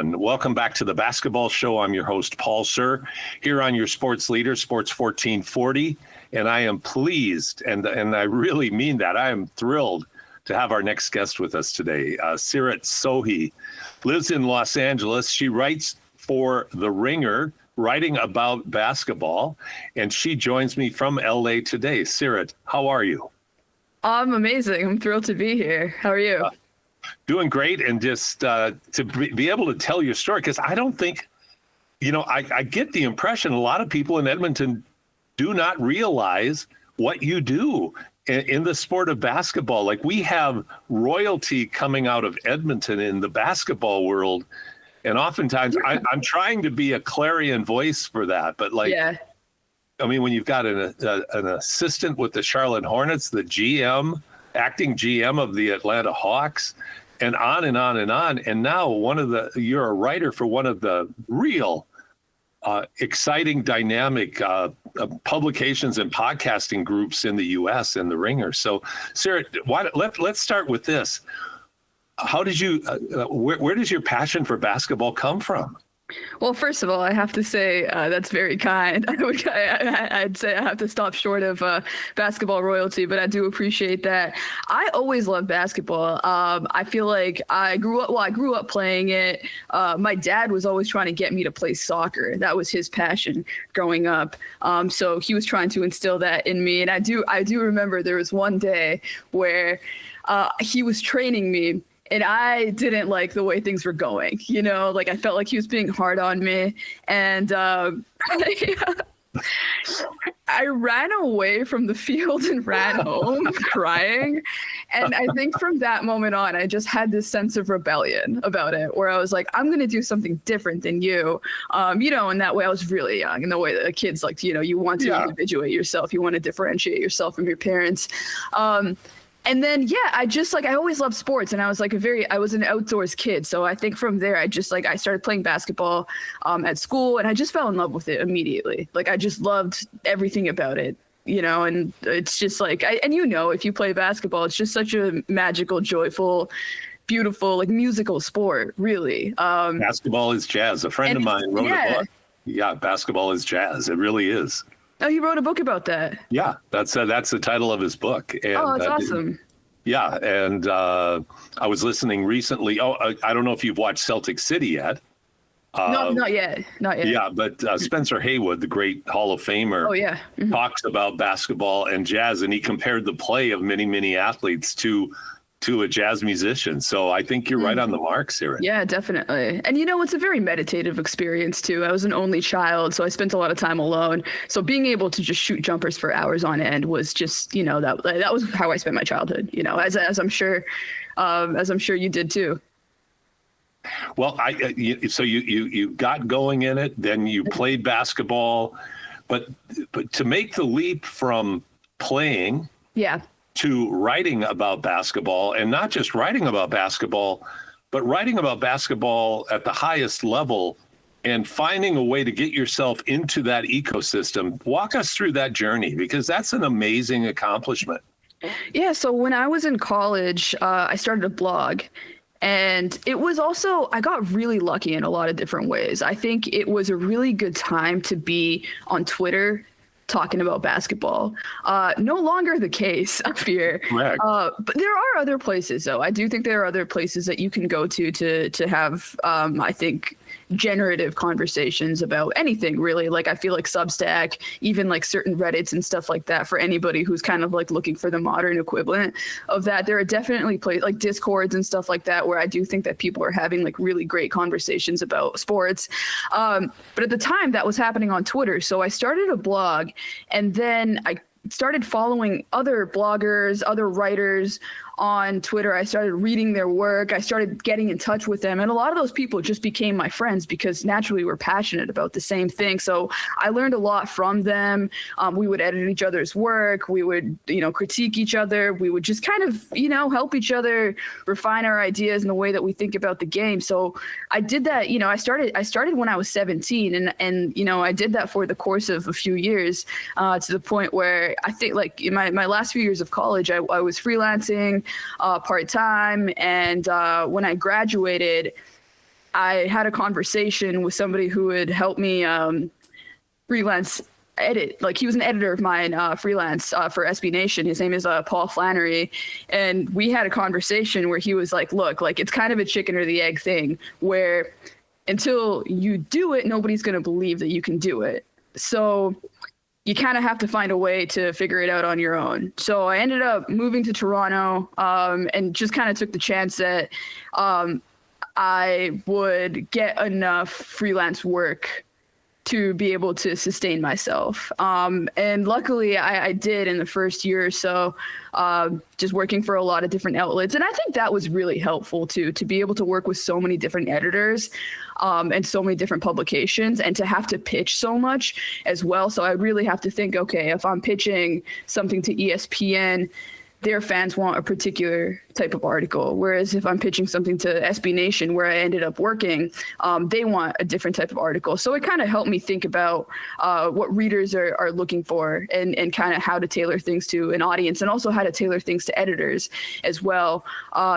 Welcome back to the Basketball Show. I'm your host, Paul Sir, here on your sports leader, Sports 1440. And I am pleased, and I really mean that, I am thrilled to have our next guest with us today. Seerat Sohi lives in Los Angeles. She writes for The Ringer, writing about basketball, and she joins me from LA today. Seerat, how are you? I'm amazing. I'm thrilled to be here. How are you? Doing great, and just to be able to tell your story, because I don't think, I get the impression a lot of people in Edmonton do not realize what you do in the sport of basketball. Like, we have royalty coming out of Edmonton in the basketball world, and oftentimes I'm trying to be a clarion voice for that, but when you've got an assistant with the Charlotte Hornets, the acting GM of the Atlanta Hawks, and on and on and on. And now you're a writer for one of the real exciting, dynamic publications and podcasting groups in the U.S. and The Ringer. So, Seerat, let's start with this. How did you? Where does your passion for basketball come from? Well, first of all, I have to say that's very kind. I'd say I have to stop short of basketball royalty, but I do appreciate that. I always loved basketball. I feel like I grew up playing it. My dad was always trying to get me to play soccer. That was his passion growing up. So he was trying to instill that in me. And I do remember there was one day where he was training me, and I didn't like the way things were going, I felt like he was being hard on me. And I ran away from the field and ran home crying. And I think from that moment on, I just had this sense of rebellion about it, where I was like, I'm going to do something different than you. And that way I was really young, in the way that kids like, you want to individuate yourself. You want to differentiate yourself from your parents. And then, I always loved sports, and I was I was an outdoors kid. So I think from there, I started playing basketball at school, and I just fell in love with it immediately. I just loved everything about it, and it's just if you play basketball, it's just such a magical, joyful, beautiful, musical sport, really. Basketball is jazz. A friend of mine wrote a book. Yeah, basketball is jazz. It really is. Oh, he wrote a book about that. Yeah, that's the title of his book. And, that's awesome. Yeah, and I was listening recently. I don't know if you've watched Celtic City yet. No, not yet. Yeah, but Spencer Haywood, the great Hall of Famer, talks about basketball and jazz, and he compared the play of many, many athletes to a jazz musician. So I think you're right on the mark, Seerat. Yeah, definitely. And it's a very meditative experience too. I was an only child, so I spent a lot of time alone. So being able to just shoot jumpers for hours on end was just, that was how I spent my childhood, as I'm sure you did too. Well, so you got going in it, then you played basketball, but to make the leap from playing to writing about basketball, and not just writing about basketball, but writing about basketball at the highest level and finding a way to get yourself into that ecosystem. Walk us through that journey, because that's an amazing accomplishment. Yeah. So when I was in college, I started a blog. And it was also, I got really lucky in a lot of different ways. I think it was a really good time to be on Twitter talking about basketball. No longer the case up here. But there are other places, though. I do think there are other places that you can go to have, I think, generative conversations about anything, really. I feel like Substack, even certain Reddits and stuff like that, for anybody who's kind of looking for the modern equivalent of that. There are definitely places like Discords and stuff like that, where I do think that people are having really great conversations about sports. But at the time that was happening on Twitter. So I started a blog, and then I started following other bloggers, other writers on Twitter. I started reading their work. I started getting in touch with them. And a lot of those people just became my friends, because naturally we're passionate about the same thing. So I learned a lot from them. We would edit each other's work. We would, critique each other. We would just kind of, help each other refine our ideas and the way that we think about the game. So I did that, I started when I was 17, and I did that for the course of a few years, to the point where I think in my last few years of college, I was freelancing part-time. And when I graduated, I had a conversation with somebody who would help me freelance edit. Like, he was an editor of mine, freelance, for SB Nation. His name is Paul Flannery. And we had a conversation where he was like, look, like, it's kind of a chicken or the egg thing where until you do it, nobody's going to believe that you can do it. So you kind of have to find a way to figure it out on your own. So I ended up moving to Toronto, and just kind of took the chance that I would get enough freelance work to be able to sustain myself. And luckily I did in the first year or so, just working for a lot of different outlets. And I think that was really helpful too, to be able to work with so many different editors, and so many different publications, and to have to pitch so much as well. So I really have to think, okay, if I'm pitching something to ESPN, their fans want a particular type of article. Whereas if I'm pitching something to SB Nation, where I ended up working, they want a different type of article. So it kind of helped me think about what readers are looking for, and kind of how to tailor things to an audience, and also how to tailor things to editors as well.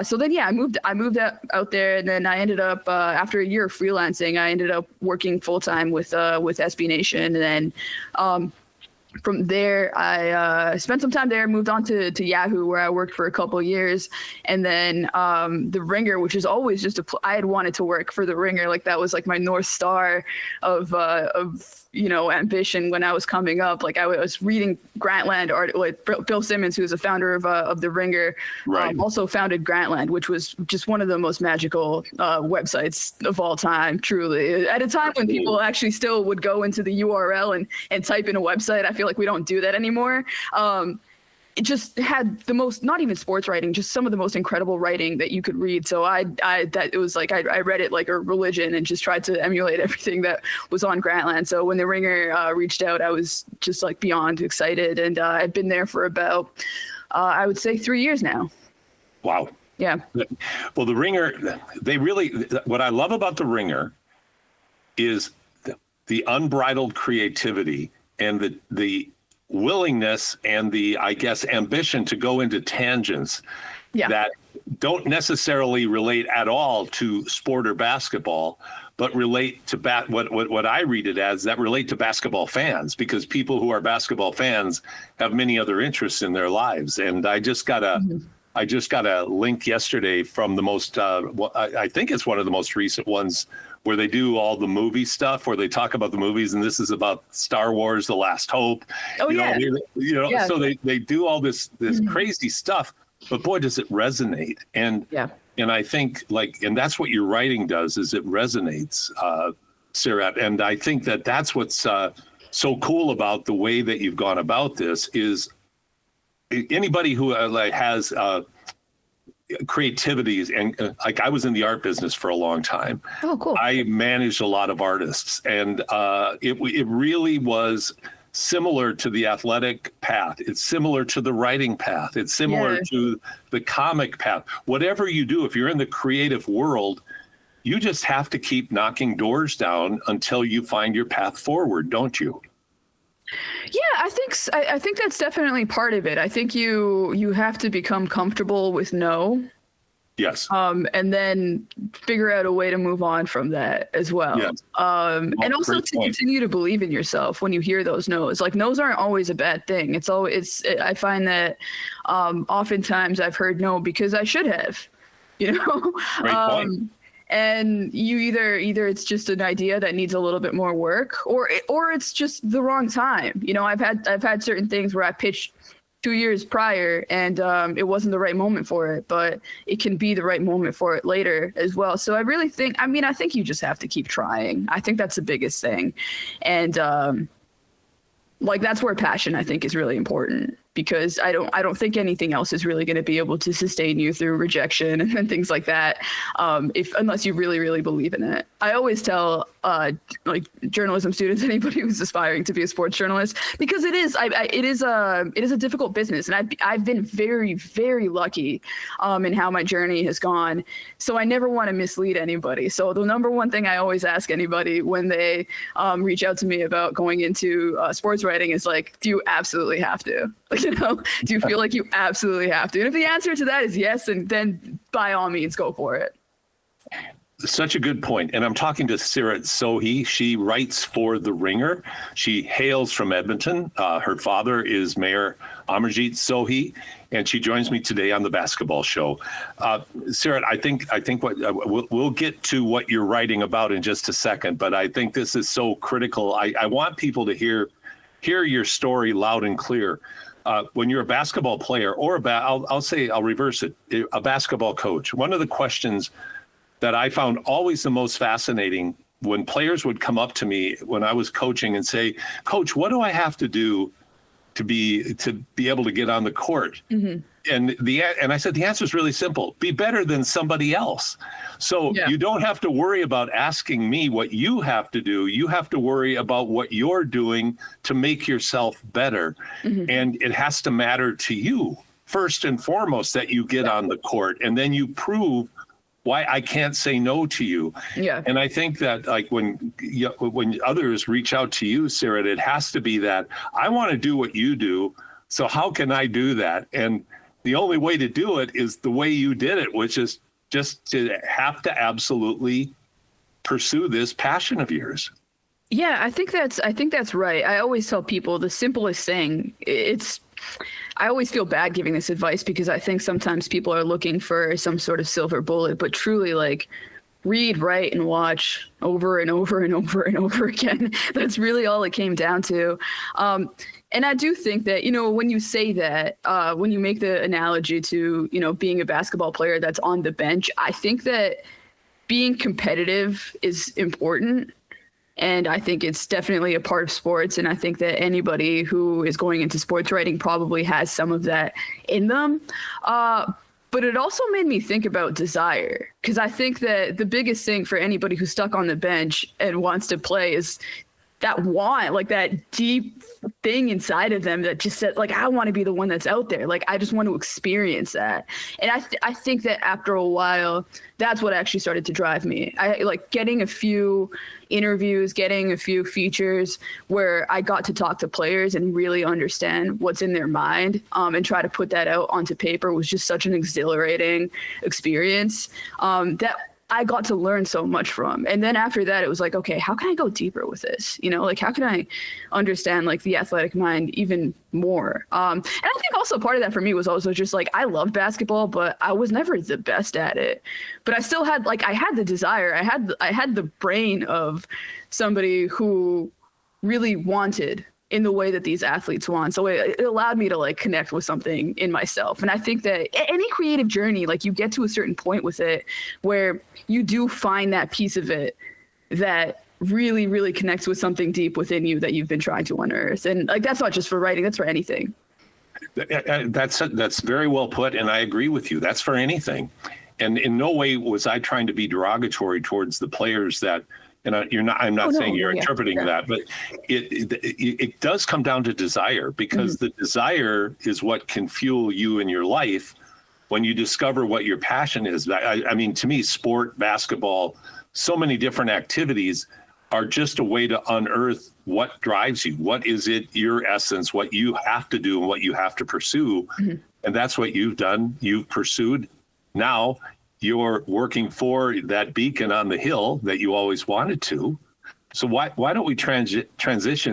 So then, yeah, I moved out there, and then I ended up, after a year of freelancing, I ended up working full time with SB Nation. And then from there, I spent some time there, moved on to Yahoo, where I worked for a couple of years. And then The Ringer, which is always just I had wanted to work for The Ringer. Like, that was like my North Star of ambition when I was coming up. Like, I was reading Grantland article, like Bill Simmons, who is a founder of The Ringer, right. Also founded Grantland, which was just one of the most magical websites of all time, truly. At a time when people actually still would go into the URL and type in a website. I feel like we don't do that anymore. It just had the most, not even sports writing, just some of the most incredible writing that you could read. So it was like, I read it like a religion, and just tried to emulate everything that was on Grantland. So when The Ringer reached out, I was just like beyond excited. And I've been there for about, I would say 3 years now. Wow. Yeah. Well, The Ringer, what I love about The Ringer is the unbridled creativity and the willingness and the, I guess, ambition to go into tangents that don't necessarily relate at all to sport or basketball, but relate to what I read it as, that relate to basketball fans, because people who are basketball fans have many other interests in their lives. And I just got a link yesterday from the most, I think it's one of the most recent ones, where they do all the movie stuff, where they talk about the movies, and this is about Star Wars: The Last Hope. Oh, yeah. So they do all this crazy stuff, but boy, does it resonate. And I think, and that's what your writing does, is it resonates, Seerat. And I think that's what's so cool about the way that you've gone about this, is anybody who has creativities, and like, I was in the art business for a long time. Oh, cool. I managed a lot of artists, and it really was similar to the athletic path. It's similar to the writing path. It's similar to the comic path. Whatever you do, if you're in the creative world, you just have to keep knocking doors down until you find your path forward, don't you? Yeah, I think that's definitely part of it. I think you have to become comfortable with no. Yes. And then figure out a way to move on from that as well. Yes. And also to continue to believe in yourself when you hear those no's. Like, no's aren't always a bad thing. I find that oftentimes I've heard no because I should have, Great point. And you either it's just an idea that needs a little bit more work, or it's just the wrong time. I've had certain things where I pitched 2 years prior, and it wasn't the right moment for it, but it can be the right moment for it later as well. So I really think, I think you just have to keep trying. I think that's the biggest thing. And that's where passion, I think, is really important, because I don't think anything else is really going to be able to sustain you through rejection and things like that, unless you really, really believe in it. I always tell journalism students, anybody who's aspiring to be a sports journalist, because it is a difficult business, and I've been very, very lucky in how my journey has gone. So I never want to mislead anybody. So the number one thing I always ask anybody when they reach out to me about going into sports writing is like, do you absolutely have to? Do you feel like you absolutely have to? And if the answer to that is yes, and then by all means go for it. Such a good point. And I'm talking to Seerat Sohi. She writes for The Ringer. She hails from Edmonton. Her father is Mayor Amarjeet Sohi, and she joins me today on the basketball show. Seerat, I think what we'll get to what you're writing about in just a second, but I think this is so critical. I want people to hear your story loud and clear. When you're a basketball player or I'll reverse it, a basketball coach, one of the questions that I found always the most fascinating when players would come up to me when I was coaching and say, "Coach, what do I have to do to be able to get on the court?" Mm-hmm. And I said, the answer is really simple: be better than somebody else. So you don't have to worry about asking me what you have to do. You have to worry about what you're doing to make yourself better. Mm-hmm. And it has to matter to you first and foremost that you get on the court, and then you prove why I can't say no to you. Yeah. And I think that like when others reach out to you, Seerat, it has to be that I want to do what you do. So how can I do that? And the only way to do it is the way you did it, which is just to have to absolutely pursue this passion of yours. Yeah, I think that's right. I always tell people the simplest thing, I always feel bad giving this advice because I think sometimes people are looking for some sort of silver bullet, but truly, like, read, write, and watch over and over and over and over again. That's really all it came down to. And I do think that, when you say that, when you make the analogy to, being a basketball player that's on the bench, I think that being competitive is important. And I think it's definitely a part of sports. And I think that anybody who is going into sports writing probably has some of that in them. But it also made me think about desire, because I think that the biggest thing for anybody who's stuck on the bench and wants to play is that want, like that deep thing inside of them that just said, like, I want to be the one that's out there. Like, I just want to experience that. And I think that after a while, that's what actually started to drive me. I like getting a few interviews, getting a few features where I got to talk to players and really understand what's in their mind, and try to put that out onto paper was just such an exhilarating experience, that I got to learn so much from. And then after that, it was like, okay, how can I go deeper with this? Like, how can I understand like the athletic mind even more? And I think also part of that for me was also just like, I love basketball, but I was never the best at it. But I still had I had the desire. I had the brain of somebody who really wanted in the way that these athletes want. So it allowed me to like connect with something in myself. And I think that any creative journey, like you get to a certain point with it where you do find that piece of it that really, really connects with something deep within you that you've been trying to unearth. And like, that's not just for writing, that's for anything. That's very well put. And I agree with you. That's for anything. And in no way was I trying to be derogatory towards the players that, and I'm not saying you're interpreting that, but it does come down to desire, because the desire is what can fuel you in your life when you discover what your passion is. I mean, to me, sport, basketball, so many different activities are just a way to unearth what drives you. What is it, your essence, what you have to do and what you have to pursue. Mm-hmm. And that's what you've done. You've pursued. Now you're working for that beacon on the hill that you always wanted to. So why don't we transition,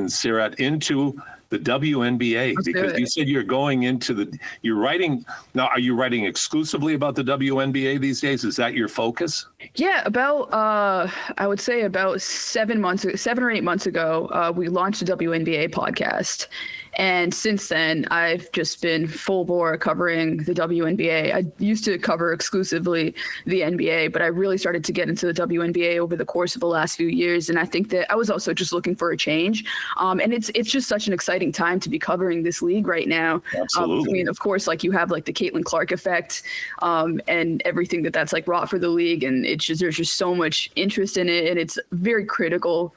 Seerat, into the WNBA? Because you said you're going into you're writing. Now, are you writing exclusively about the WNBA these days? Is that your focus? Yeah, about, I would say about 7 or 8 months ago, we launched the WNBA podcast. And since then, I've just been full bore covering the WNBA. I used to cover exclusively the NBA, but I really started to get into the WNBA over the course of the last few years. And I think that I was also just looking for a change. And it's just such an exciting time to be covering this league right now. Absolutely. I mean, of course, like you have like the Caitlin Clark effect, and everything that's like wrought for the league. And there's just so much interest in it. And it's very critical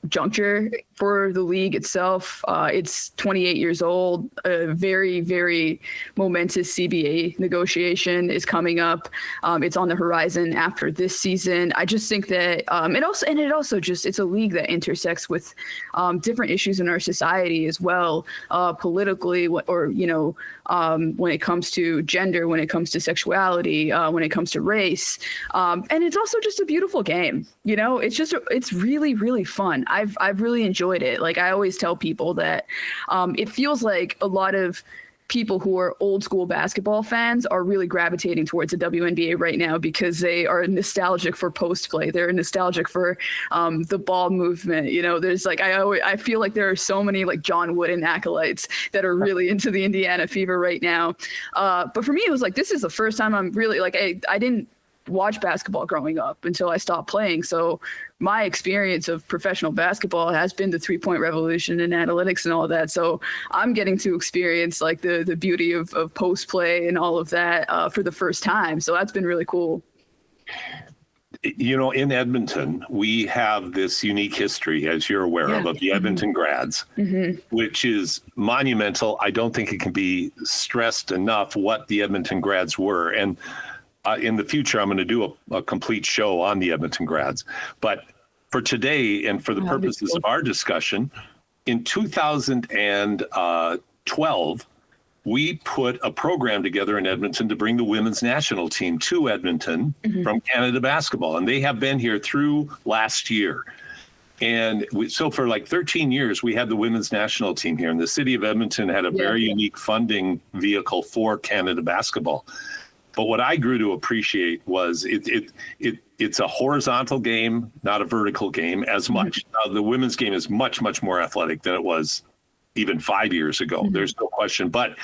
juncture for the league itself. It's 28 years old. A very, very momentous CBA negotiation is coming up. It's on the horizon after this season. I just think that it's a league that intersects with different issues in our society as well, politically, or when it comes to gender, when it comes to sexuality, when it comes to race, and it's also just a beautiful game. It's really, really fun. I've really enjoyed it. Like, I always tell people that it feels like a lot of people who are old school basketball fans are really gravitating towards the WNBA right now because they are nostalgic for post play. They're nostalgic for the ball movement. There's I feel like there are so many like John Wooden acolytes that are really into the Indiana Fever right now. But for me, it was like, this is the first time I'm really like, I didn't watch basketball growing up until I stopped playing. So my experience of professional basketball has been the 3-point revolution and analytics and all of that. So I'm getting to experience like the beauty of post play and all of that for the first time. So that's been really cool. In Edmonton, we have this unique history, as you're aware of the Edmonton grads, which is monumental. I don't think it can be stressed enough what the Edmonton grads were. And in the future, I'm going to do a complete show on the Edmonton grads. But for today and for the purposes of our discussion, in 2012, we put a program together in Edmonton to bring the women's national team to Edmonton from Canada Basketball. And they have been here through last year. And so for like 13 years, we had the women's national team here. And the city of Edmonton had a very unique funding vehicle for Canada Basketball. But what I grew to appreciate was it's a horizontal game, not a vertical game as much. The women's game is much, much more athletic than it was even 5 years ago. There's no question. But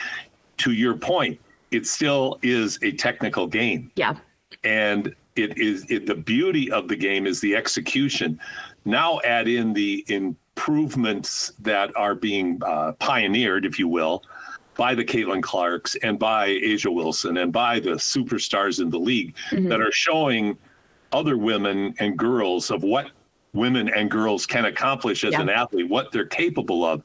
to your point, it still is a technical game. Yeah. And the beauty of the game is the execution. Now add in the improvements that are being pioneered, if you will, by the Caitlin Clarks and by Asia Wilson and by the superstars in the league that are showing other women and girls of what women and girls can accomplish as an athlete, what they're capable of.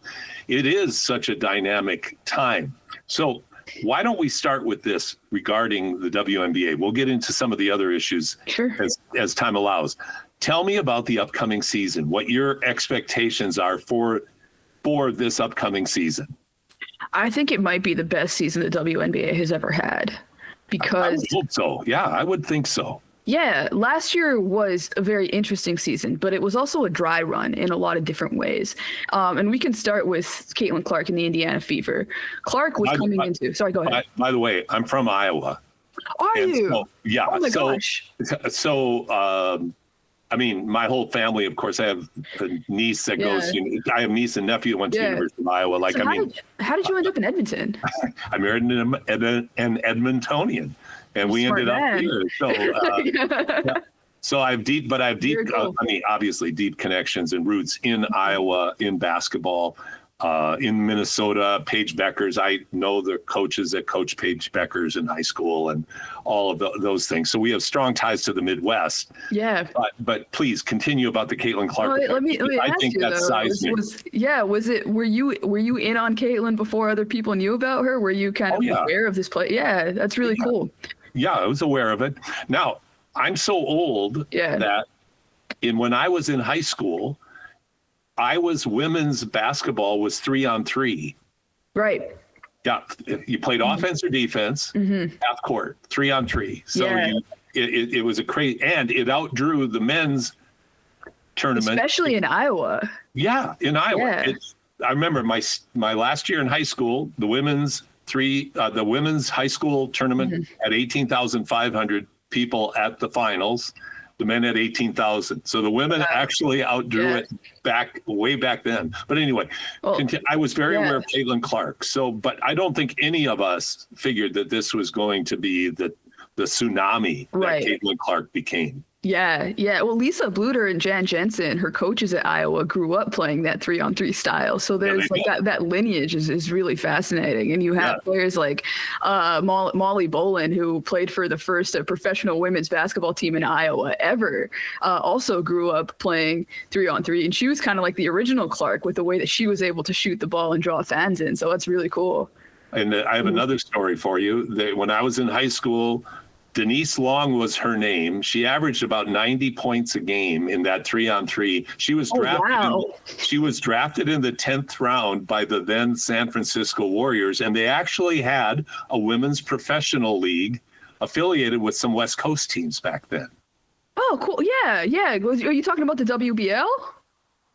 It is such a dynamic time. So why don't we start with this regarding the WNBA? We'll get into some of the other issues as time allows. Tell me about the upcoming season, what your expectations are for this upcoming season. I think it might be the best season the WNBA has ever had because I would hope so. Yeah, I would think so. Yeah, last year was a very interesting season, but it was also a dry run in a lot of different ways. And we can start with Caitlin Clark and the Indiana Fever. Clark was sorry, go ahead. By the way, I'm from Iowa. Are you? So, yeah. Oh my gosh. So, I mean, my whole family, of course, I have a niece that goes, I have a niece and nephew that went to the University of Iowa. Like, so how did you end up in Edmonton? I married an Edmontonian, and we ended up here. So, so I have deep, cool. Obviously deep connections and roots in Iowa, in basketball, in Minnesota, Paige Beckers. I know the coaches that coach Paige Beckers in high school and all of those things. So we have strong ties to the Midwest. Yeah. But please continue about the Caitlin Clark. Let me I think you, that's seismic. Were you in on Caitlin before other people knew about her? Were you kind of aware of this play? Yeah, that's really cool. Yeah, I was aware of it. Now, I'm so old that when I was in high school, women's basketball was 3-on-3. Right. Yeah. You played offense or defense, half court, 3-on-3. So it was a crazy, and it outdrew the men's tournament. Especially in Iowa. Yeah, in Iowa. Yeah. I remember my last year in high school, the women's high school tournament had 18,500 people at the finals. The men had 18,000. So the women actually outdrew it way back then. But anyway, I was very aware of Caitlin Clark. So, but I don't think any of us figured that this was going to be the tsunami Right. that Caitlin Clark became. Yeah, yeah. Well, Lisa Bluter and Jan Jensen, her coaches at Iowa, grew up playing that 3-on-3 style. So there's they like that lineage is really fascinating. And you have players like Molly Bolin, who played for the first professional women's basketball team in Iowa ever, also grew up playing 3-on-3. And she was kind of like the original Clark with the way that she was able to shoot the ball and draw fans in. So that's really cool. And I have another story for you. When I was in high school, Denise Long was her name. She averaged about 90 points a game in that 3-on-3. She was drafted in the 10th round by the then San Francisco Warriors, and they actually had a women's professional league affiliated with some West Coast teams back then. Oh, cool. Yeah, yeah. Are you talking about the WBL?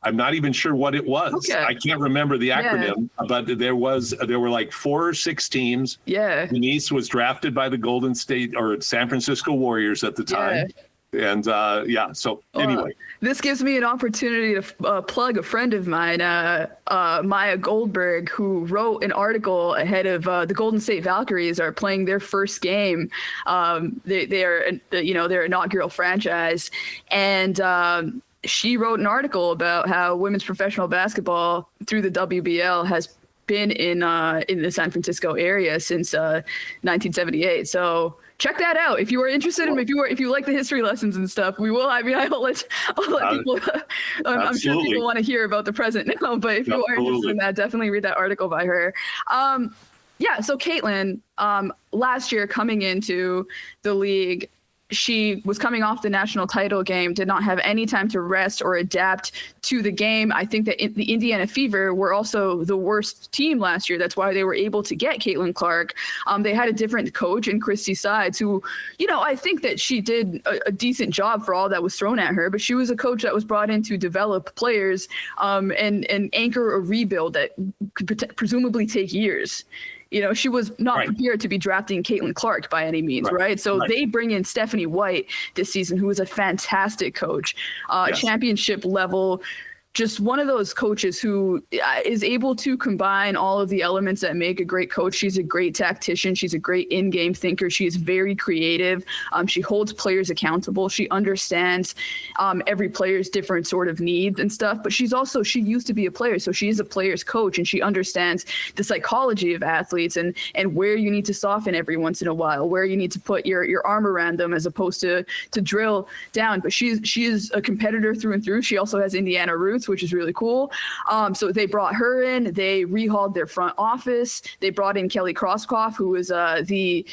I'm not even sure what it was. Okay. I can't remember the acronym, but there were like 4 or 6 teams. Yeah. Denise was drafted by the Golden State or San Francisco Warriors at the time. Yeah. And so anyway. This gives me an opportunity to plug a friend of mine, Maya Goldberg, who wrote an article ahead of the Golden State Valkyries are playing their first game. They are, their inaugural franchise. And she wrote an article about how women's professional basketball through the WBL has been in the San Francisco area since 1978. So check that out if you are interested in if you like the history lessons and stuff. I'll let people. I'm sure people want to hear about the present now, but if you are interested in that, definitely read that article by her. So Caitlin, last year coming into the league, she was coming off the national title game, did not have any time to rest or adapt to the game. I think that the Indiana Fever were also the worst team last year. That's why they were able to get Caitlin Clark. They had a different coach in Christy Sides, who, I think that she did a decent job for all that was thrown at her, but she was a coach that was brought in to develop players and anchor a rebuild that could presumably take years. She was not prepared to be drafting Caitlin Clark by any means, right? So they bring in Stephanie White this season, who is a fantastic coach, championship level, just one of those coaches who is able to combine all of the elements that make a great coach. She's a great tactician. She's a great in-game thinker. She is very creative. She holds players accountable. She understands every player's different sort of needs and stuff. But she used to be a player, so she is a player's coach, and she understands the psychology of athletes and where you need to soften every once in a while, where you need to put your arm around them as opposed to drill down. But she is a competitor through and through. She also has Indiana roots, which is really cool. So they brought her in. They rehauled their front office. They brought in Kelly Krauskopf, who was the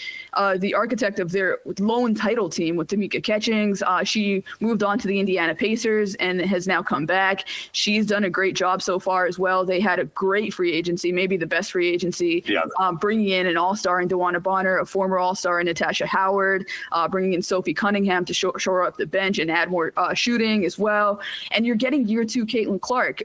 architect of their lone title team with Tamika Catchings. She moved on to the Indiana Pacers and has now come back. She's done a great job so far as well. They had a great free agency, maybe the best free agency, bringing in an all-star in DeWanna Bonner, a former all-star in Natasha Howard, bringing in Sophie Cunningham to shore up the bench and add more shooting as well. And you're getting year 2 Caitlin Clark.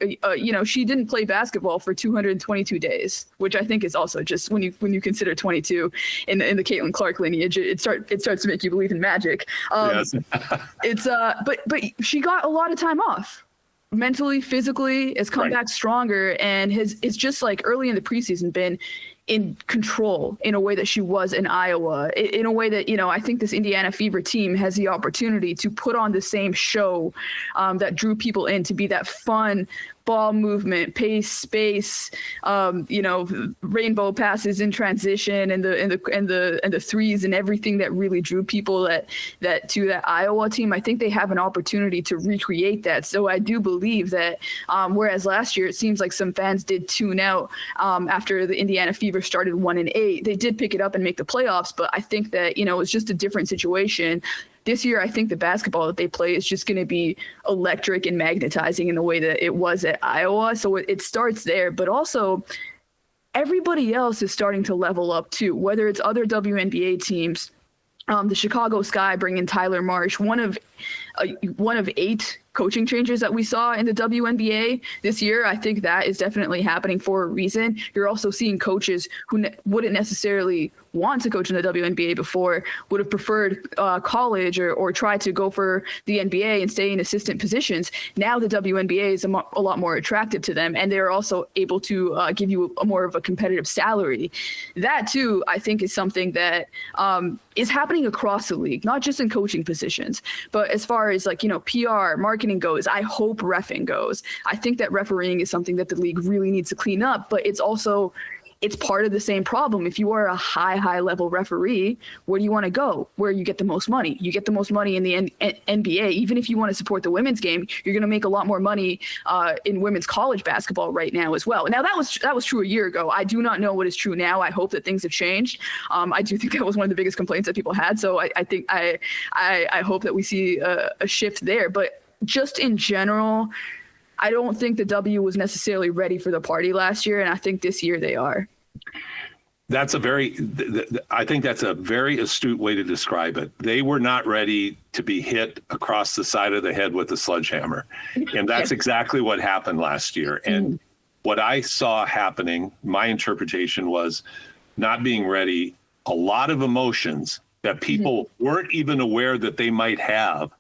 She didn't play basketball for 222 days, which I think is also just when you consider 22 in the Caitlin Clark lineage, it starts to make you believe in magic. Yes. But she got a lot of time off. Mentally, physically, has come back stronger, and it's just like early in the preseason been in control in a way that she was in Iowa, in a way that, I think this Indiana Fever team has the opportunity to put on the same show that drew people in, to be that fun ball movement, pace, space, rainbow passes in transition and the threes and everything that really drew people to that Iowa team. I think they have an opportunity to recreate that. So I do believe that whereas last year it seems like some fans did tune out after the Indiana Fever started 1-8, they did pick it up and make the playoffs. But I think that, it's just a different situation. This year, I think the basketball that they play is just going to be electric and magnetizing in the way that it was at Iowa. So it starts there, but also everybody else is starting to level up too, whether it's other WNBA teams. The Chicago Sky bring in Tyler Marsh, one of 8 coaching changes that we saw in the WNBA this year. I think that is definitely happening for a reason. You're also seeing coaches who wouldn't necessarily want to coach in the WNBA before, would have preferred college or tried to go for the NBA and stay in assistant positions. Now the WNBA is a lot more attractive to them, and they're also able to give you a more of a competitive salary. That too, I think, is something that is happening across the league, not just in coaching positions, but as far as like, PR, marketing goes. I hope reffing goes. I think that refereeing is something that the league really needs to clean up, but it's part of the same problem. If you are a high level referee, where do you want to go? Where you get the most money? You get the most money in the NBA. Even if you want to support the women's game, you're going to make a lot more money in women's college basketball right now as well. Now that was true a year ago. I do not know what is true now. I hope that things have changed. I do think that was one of the biggest complaints that people had. So I think I hope that we see a shift there. But just in general, I don't think the W was necessarily ready for the party last year, and I think this year they are. I think that's a very astute way to describe it. They were not ready to be hit across the side of the head with a sledgehammer. And that's exactly what happened last year. And what I saw happening, my interpretation was not being ready, a lot of emotions that people weren't even aware that they might have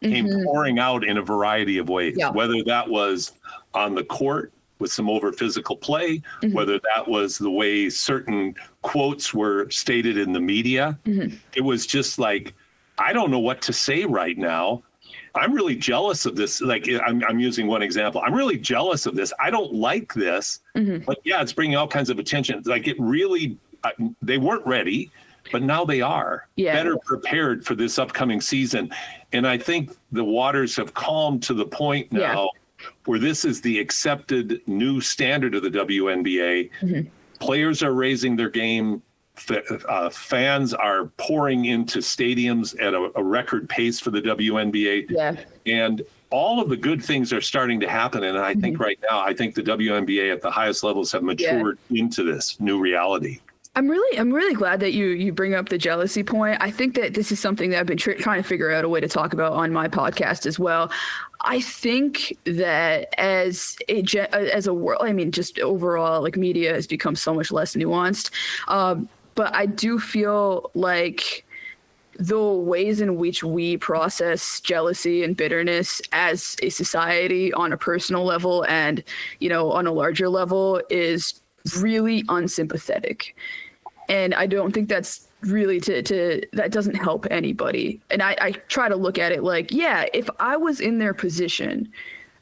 came pouring out in a variety of ways, whether that was on the court with some over physical play, whether that was the way certain quotes were stated in the media. It was just like, I don't know what to say right now. I'm really jealous of this. Like, I'm using one example. I'm really jealous of this. I don't like this, but yeah, it's bringing all kinds of attention. Like, it really, they weren't ready, but now they are better prepared for this upcoming season. And I think the waters have calmed to the point now where this is the accepted new standard of the WNBA. Players are raising their game. Fans are pouring into stadiums at a record pace for the WNBA. And all of the good things are starting to happen. And I think right now, I think the WNBA at the highest levels have matured into this new reality. I'm really glad that you bring up the jealousy point. I think that this is something that I've been trying to figure out a way to talk about on my podcast as well. I think that as a world, I mean, just overall, like, media has become so much less nuanced. But I do feel like the ways in which we process jealousy and bitterness as a society on a personal level and, on a larger level is really unsympathetic. And I don't think that's really that doesn't help anybody. And I try to look at it like, if I was in their position,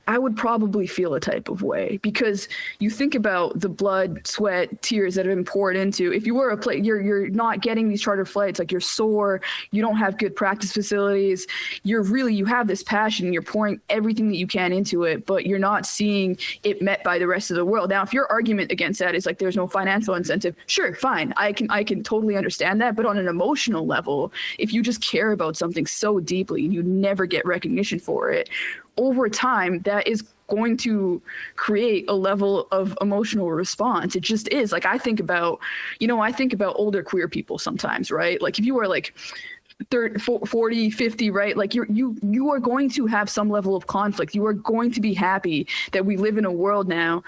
I would probably feel a type of way, because you think about the blood, sweat, tears that have been poured into. If you were a player, you're not getting these charter flights, like, you're sore, you don't have good practice facilities. You have this passion, you're pouring everything that you can into it, but you're not seeing it met by the rest of the world. Now, if your argument against that is like there's no financial incentive, sure, fine. I can totally understand that. But on an emotional level, if you just care about something so deeply and you never get recognition for it, over time, that is going to create a level of emotional response. It just is. Like, I think about older queer people sometimes, right? Like, if you are like 30, 40, 50, right? Like, you are going to have some level of conflict. You are going to be happy that we live in a world now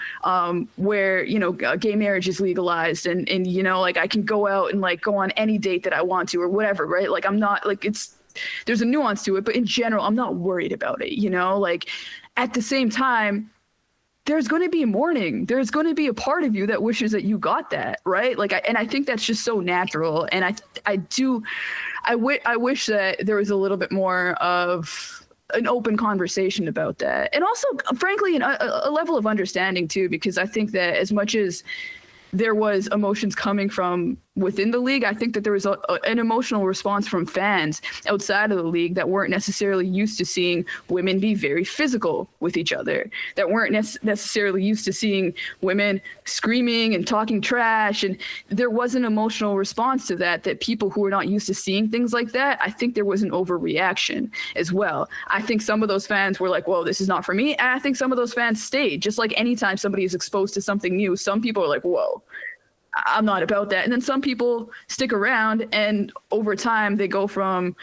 where, gay marriage is legalized and like, I can go out and like go on any date that I want to or whatever, right? Like, I'm not like, there's a nuance to it, but in general, I'm not worried about it, like, at the same time, there's going to be mourning. There's going to be a part of you that wishes that you got that, right? Like, I think that's just so natural. And I wish that there was a little bit more of an open conversation about that. And also, frankly, a level of understanding too, because I think that as much as there was emotions coming from within the league, I think that there was an emotional response from fans outside of the league that weren't necessarily used to seeing women be very physical with each other, that weren't necessarily used to seeing women screaming and talking trash. And there was an emotional response to that people who were not used to seeing things like that, I think there was an overreaction as well. I think some of those fans were like, whoa, this is not for me. And I think some of those fans stayed. Just like anytime somebody is exposed to something new, some people are like, whoa, I'm not about that. And then some people stick around, and over time they go from,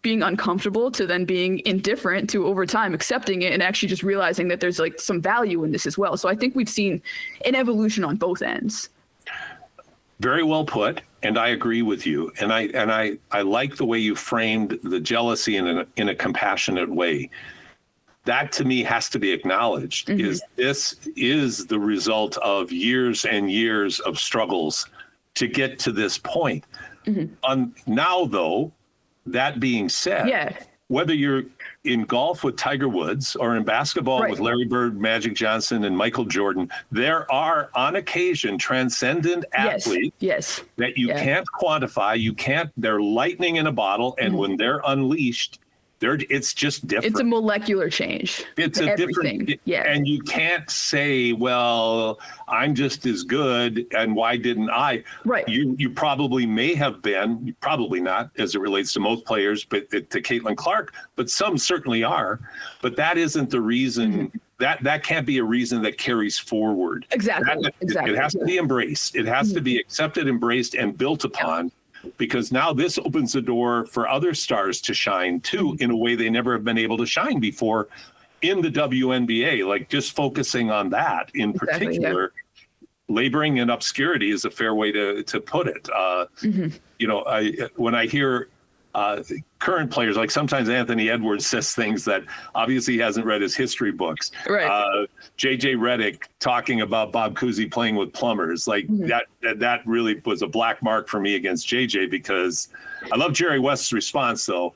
being uncomfortable to then being indifferent to over time accepting it and actually just realizing that there's like some value in this as well. So I think we've seen an evolution on both ends. Very well put, and I agree with you. And I like the way you framed the jealousy in a compassionate way. That to me has to be acknowledged. Is this is the result of years and years of struggles to get to this point. Now, though, that being said, whether you're in golf with Tiger Woods or in basketball with Larry Bird, Magic Johnson, and Michael Jordan, there are on occasion transcendent athletes that you can't quantify. They're lightning in a bottle. And when they're unleashed, it's just different. It's a molecular change. It's a different, and you can't say, well, I'm just as good, and why didn't I? Right. You probably may have been, probably not, as it relates to most players, but to Caitlin Clark, but some certainly are. But that isn't the reason. That can't be a reason that carries forward. Exactly. It has to be embraced. It has to be accepted, embraced, and built upon. Because now this opens the door for other stars to shine too in a way they never have been able to shine before in the WNBA. Like just focusing on that in particular, laboring in obscurity is a fair way to put it. You know, when I hear current players, like sometimes Anthony Edwards says things that obviously he hasn't read his history books. JJ Redick talking about Bob Cousy playing with plumbers, like that really was a black mark for me against JJ, because I love Jerry West's response though.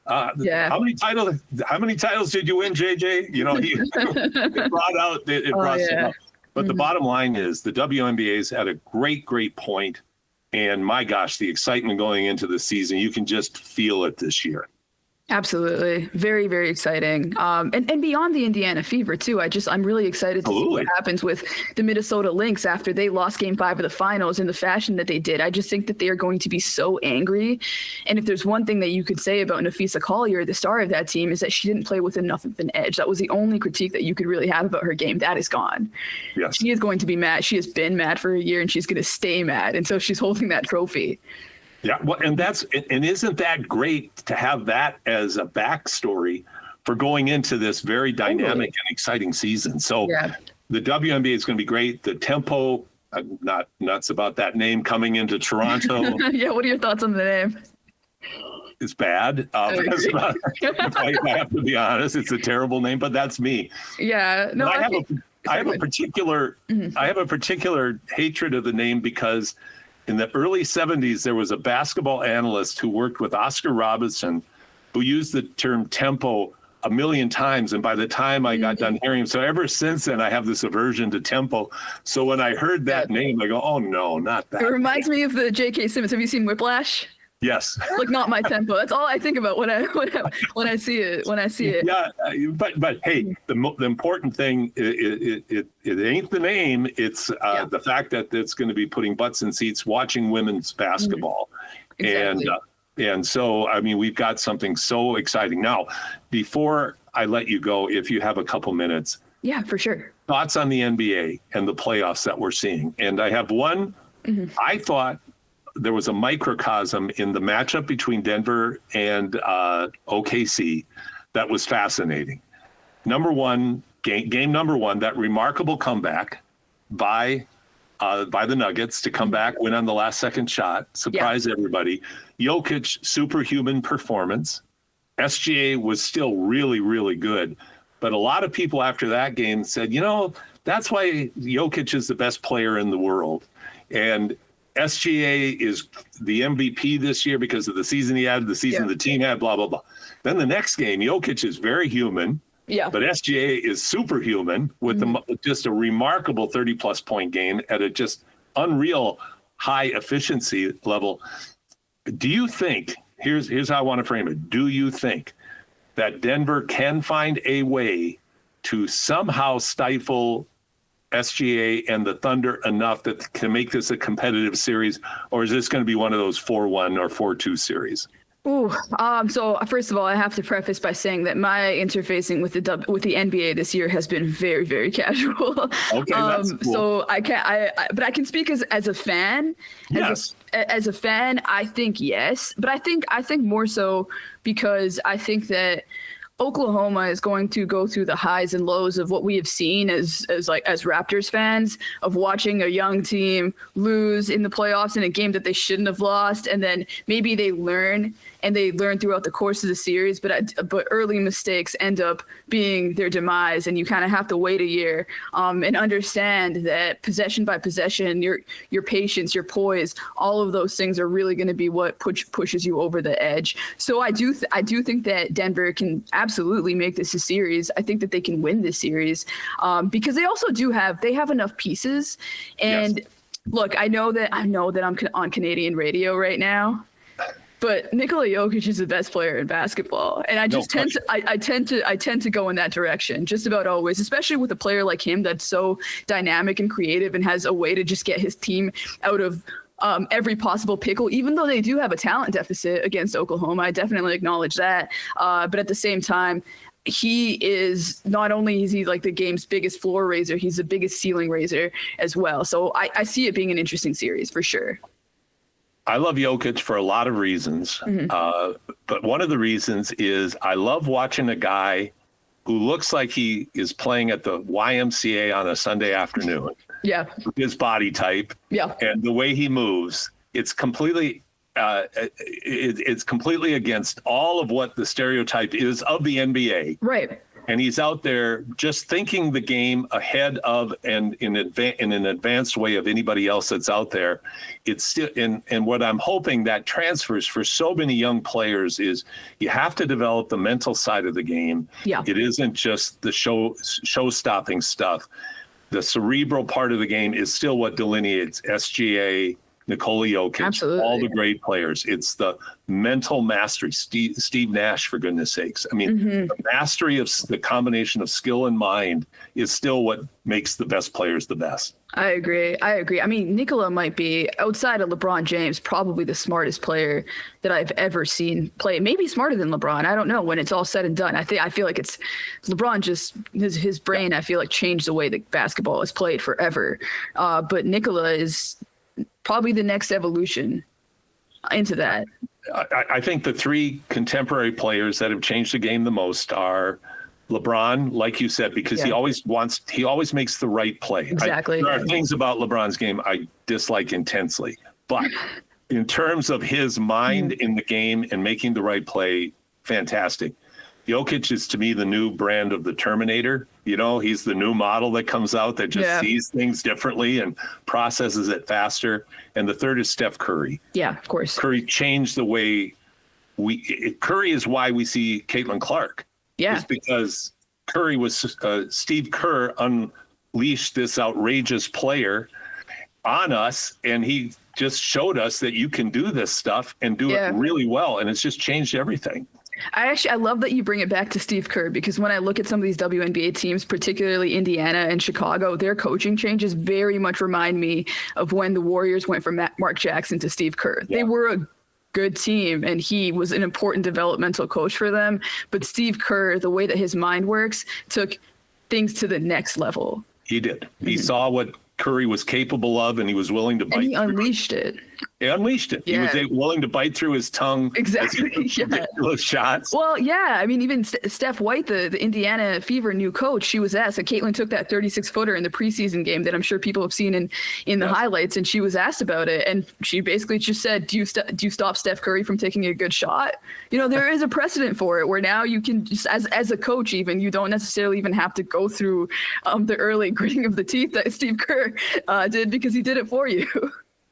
How many titles did you win, JJ? You know, it brought out it brought some up. But the bottom line is the WNBA's at a great point. And my gosh, the excitement going into the season, you can just feel it this year. Absolutely. Very, very exciting. And beyond the Indiana Fever, too, I'm really excited to see what happens with the Minnesota Lynx after they lost Game 5 of the finals in the fashion that they did. I just think that they are going to be so angry. And if there's one thing that you could say about Nafisa Collier, the star of that team, is that she didn't play with enough of an edge. That was the only critique that you could really have about her game. That is gone. Yes. She is going to be mad. She has been mad for a year, and she's going to stay mad. And so she's holding that trophy. Yeah, well, and isn't that great to have that as a backstory for going into this very dynamic and exciting season? So the WNBA is going to be great. The tempo, I'm not nuts about that name coming into Toronto. What are your thoughts on the name? It's bad. If I have to be honest, it's a terrible name, but that's me. Yeah, no, I have a particular hatred of the name because in the early 70s, there was a basketball analyst who worked with Oscar Robertson who used the term tempo a million times. And by the time I got done hearing him, so ever since then, I have this aversion to tempo. So when I heard that name, I go, oh, no, not that. It reminds me of the J.K. Simmons. Have you seen Whiplash? Yes. Like not my tempo. That's all I think about when I see it. Yeah, but hey, the important thing it ain't the name. It's the fact that it's going to be putting butts in seats watching women's basketball, and so I mean we've got something so exciting now. Before I let you go, if you have a couple minutes, for sure. Thoughts on the NBA and the playoffs that we're seeing, and I have one. I thought there was a microcosm in the matchup between Denver and OKC that was fascinating. Number one, game number one, that remarkable comeback by the Nuggets to come back, win on the last second shot, surprise everybody. Jokic, superhuman performance. SGA was still really, really good. But a lot of people after that game said, you know, that's why Jokic is the best player in the world. And SGA is the MVP this year because of the season he had, the season the team had, blah, blah, blah. Then the next game, Jokic is very human, but SGA is superhuman with just a remarkable 30-plus point game at a just unreal high efficiency level. Do you think, here's how I want to frame it, do you think that Denver can find a way to somehow stifle SGA and the Thunder enough that can make this a competitive series, or is this going to be one of those 4-1 or 4-2 series? So first of all, I have to preface by saying that my interfacing with the NBA this year has been very, very casual. Okay, that's cool. So I can't. But I can speak as a fan, as a fan, I think yes, but I think more so because I think that Oklahoma is going to go through the highs and lows of what we have seen as Raptors fans, of watching a young team lose in the playoffs in a game that they shouldn't have lost, and then maybe they learn throughout the course of the series, but early mistakes end up being their demise, and you kind of have to wait a year and understand that possession by possession, your patience, your poise, all of those things are really going to be what pushes you over the edge. So I do think that Denver can absolutely make this a series. I think that they can win this series because they also have enough pieces. And yes. Look, I know that I'm on Canadian radio right now, but Nikola Jokic is the best player in basketball, and I just tend to go in that direction just about always, especially with a player like him that's so dynamic and creative and has a way to just get his team out of every possible pickle. Even though they do have a talent deficit against Oklahoma, I definitely acknowledge that. But at the same time, he is not only is he like the game's biggest floor raiser, he's the biggest ceiling raiser as well. So I see it being an interesting series for sure. I love Jokic for a lot of reasons, but one of the reasons is I love watching a guy who looks like he is playing at the YMCA on a Sunday afternoon. Yeah, his body type. Yeah, and the way he moves, it's completely against all of what the stereotype is of the NBA. Right. And he's out there just thinking the game ahead of and in an advanced way of anybody else that's out there. It's still and what I'm hoping that transfers for so many young players is you have to develop the mental side of the game. Yeah. It isn't just the show-stopping stuff. The cerebral part of the game is still what delineates SGA, Nikola Jokic, absolutely, all the great players. It's the mental mastery. Steve Nash, for goodness sakes. I mean, the mastery of the combination of skill and mind is still what makes the best players the best. I agree. I mean, Nikola might be, outside of LeBron James, probably the smartest player that I've ever seen play. Maybe smarter than LeBron. I don't know when it's all said and done. I feel like it's LeBron just his brain, I feel like, changed the way that basketball is played forever. But Nikola is probably the next evolution into that. I think the three contemporary players that have changed the game the most are LeBron, like you said, because he always makes the right play. Exactly. There are things about LeBron's game I dislike intensely, but in terms of his mind in the game and making the right play, fantastic. Jokic is, to me, the new brand of the Terminator. You know, he's the new model that comes out that just sees things differently and processes it faster. And the third is Steph Curry. Yeah, of course. Curry changed the way Curry is why we see Caitlin Clark. Yeah. It's because Curry was Steve Kerr unleashed this outrageous player on us, and he just showed us that you can do this stuff and do it really well. And it's just changed everything. I love that you bring it back to Steve Kerr, because when I look at some of these WNBA teams, particularly Indiana and Chicago, their coaching changes very much remind me of when the Warriors went from Mark Jackson to Steve Kerr. Yeah. They were a good team, and he was an important developmental coach for them. But Steve Kerr, the way that his mind works, took things to the next level. He did. He saw what Curry was capable of, and he was willing to bite. And he unleashed it. He unleashed it. Yeah. He was willing to bite through his tongue. Exactly. Ridiculous shots. Well, yeah. I mean, even Steph White, the Indiana Fever new coach, she was asked, and Caitlin took that 36-footer in the preseason game that I'm sure people have seen in the highlights, and she was asked about it, and she basically just said, do you stop Steph Curry from taking a good shot? You know, there is a precedent for it where now you can just, as a coach even, you don't necessarily even have to go through the early gritting of the teeth that Steve Kerr did, because he did it for you.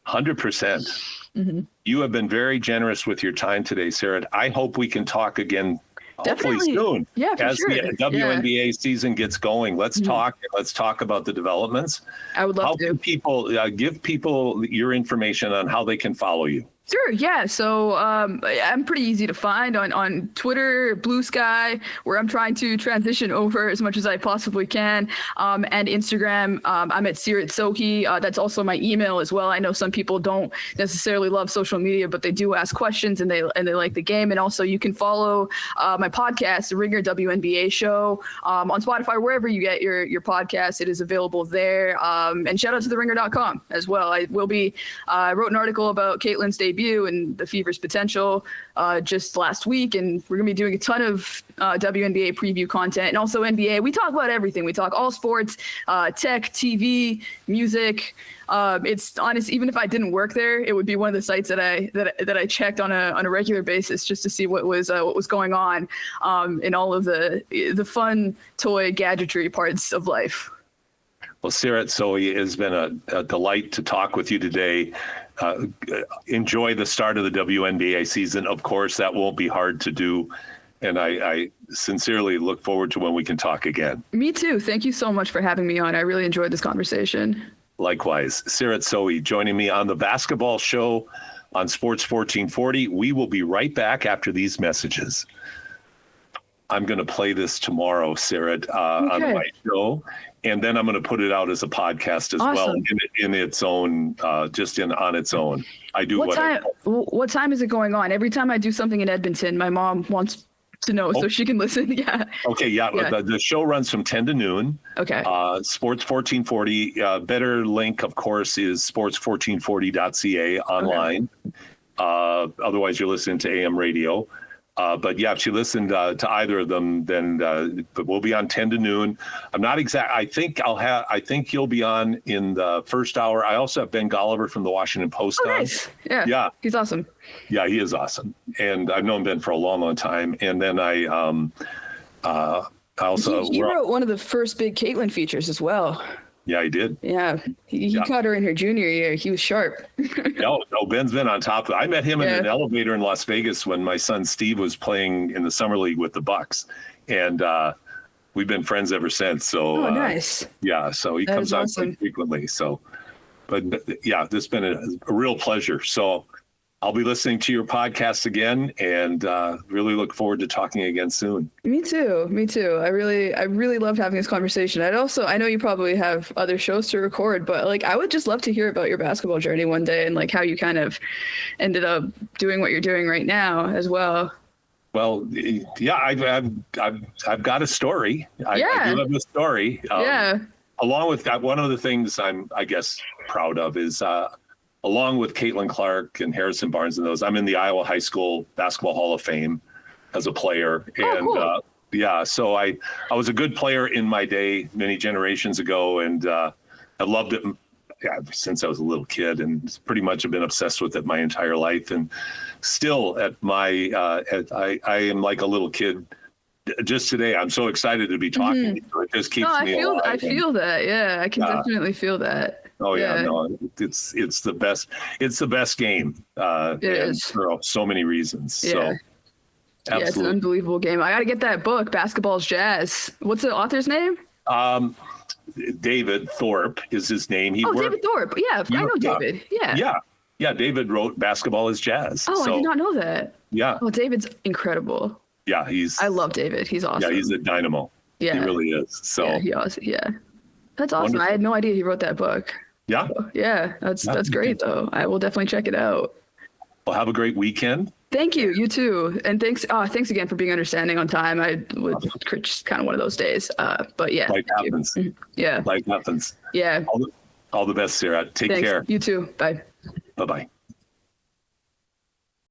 100%. You have been very generous with your time today, Seerat. I hope we can talk again, hopefully soon. Yeah, for sure. As the WNBA season gets going. Let's talk. Let's talk about the developments. I would love to. How can people give people your information on how they can follow you? Sure. Yeah. So I'm pretty easy to find on Twitter, Blue Sky, where I'm trying to transition over as much as I possibly can, and Instagram. I'm at Seerat Sohi. That's also my email as well. I know some people don't necessarily love social media, but they do ask questions and they like the game. And also you can follow my podcast, The Ringer WNBA Show, on Spotify, wherever you get your podcast. It is available there. And shout out to theringer.com as well. I wrote an article about Caitlin's debut and the Fever's potential just last week, and we're gonna be doing a ton of WNBA preview content and also NBA. We talk about everything. We talk all sports, tech, TV, music. It's honest. Even if I didn't work there, it would be one of the sites that I checked on a regular basis just to see what was going on in all of the fun toy gadgetry parts of life. Well, Seerat Sohi, it has been a delight to talk with you today. Enjoy the start of the WNBA season. Of course, that won't be hard to do. And I sincerely look forward to when we can talk again. Me too. Thank you so much for having me on. I really enjoyed this conversation. Likewise. Seerat Sohi joining me on the basketball show on Sports 1440. We will be right back after these messages. I'm going to play this tomorrow, Seerat, on my show. And then I'm going to put it out as a podcast as well, in its own, on its own. I do. What time is it going on? Every time I do something in Edmonton, my mom wants to know so she can listen. Yeah. Okay. Yeah. The show runs from 10 to noon. Okay. Sports 1440. Better link, of course, is sports1440.ca online. Okay. Otherwise, you're listening to AM radio. But yeah, if you listened to either of them, then but we'll be on 10 to noon. I'm not exact. I think you'll be on in the first hour. I also have Ben Golliver from the Washington Post on. Nice. Yeah. He's awesome. Yeah, he is awesome. And I've known Ben for a long, long time. And then I also he wrote one of the first big Caitlin features as well. Yeah, he did. Yeah, he caught her in her junior year. He was sharp. No, Ben's been on top of it. I met him in an elevator in Las Vegas when my son Steve was playing in the summer league with the Bucks, and we've been friends ever since. So nice. Yeah, so he comes on quite frequently. So, but yeah, this has been a real pleasure. So I'll be listening to your podcast again, and really look forward to talking again soon. Me too. I really loved having this conversation. I know you probably have other shows to record, but I would just love to hear about your basketball journey one day and how you kind of ended up doing what you're doing right now as well. Well, yeah, I've got a story. I do have a story. Along with that, one of the things I'm, I guess, proud of is. Along with Caitlin Clark and Harrison Barnes and those, I'm in the Iowa High School Basketball Hall of Fame as a player. Cool. So I was a good player in my day many generations ago, and I loved it since I was a little kid, and pretty much have been obsessed with it my entire life. And still at my, I am like a little kid. Just today, I'm so excited to be talking. Mm-hmm. It just keeps me alive. I feel that. Yeah, I can definitely feel that. Oh yeah, no, it's the best. It's the best game. It is for so many reasons. Yeah. So, absolutely. Yeah, it's an unbelievable game. I got to get that book, Basketball's Jazz. What's the author's name? David Thorpe is his name. David Thorpe. Yeah, I know David. Yeah. David wrote Basketball is Jazz. Oh, I did not know that. Yeah. Oh, David's incredible. Yeah, I love David. He's awesome. Yeah, he's a dynamo. Yeah, he really is. So yeah, that's awesome. Wonderful. I had no idea he wrote that book. Yeah. So, yeah, that's great though. I will definitely check it out. Well, have a great weekend. Thank you. You too. And thanks again for being understanding on time. Just kind of one of those days. But yeah. Life happens. Yeah. Life happens. Yeah. All the best, Seerat. Take care. You too. Bye. Bye-bye.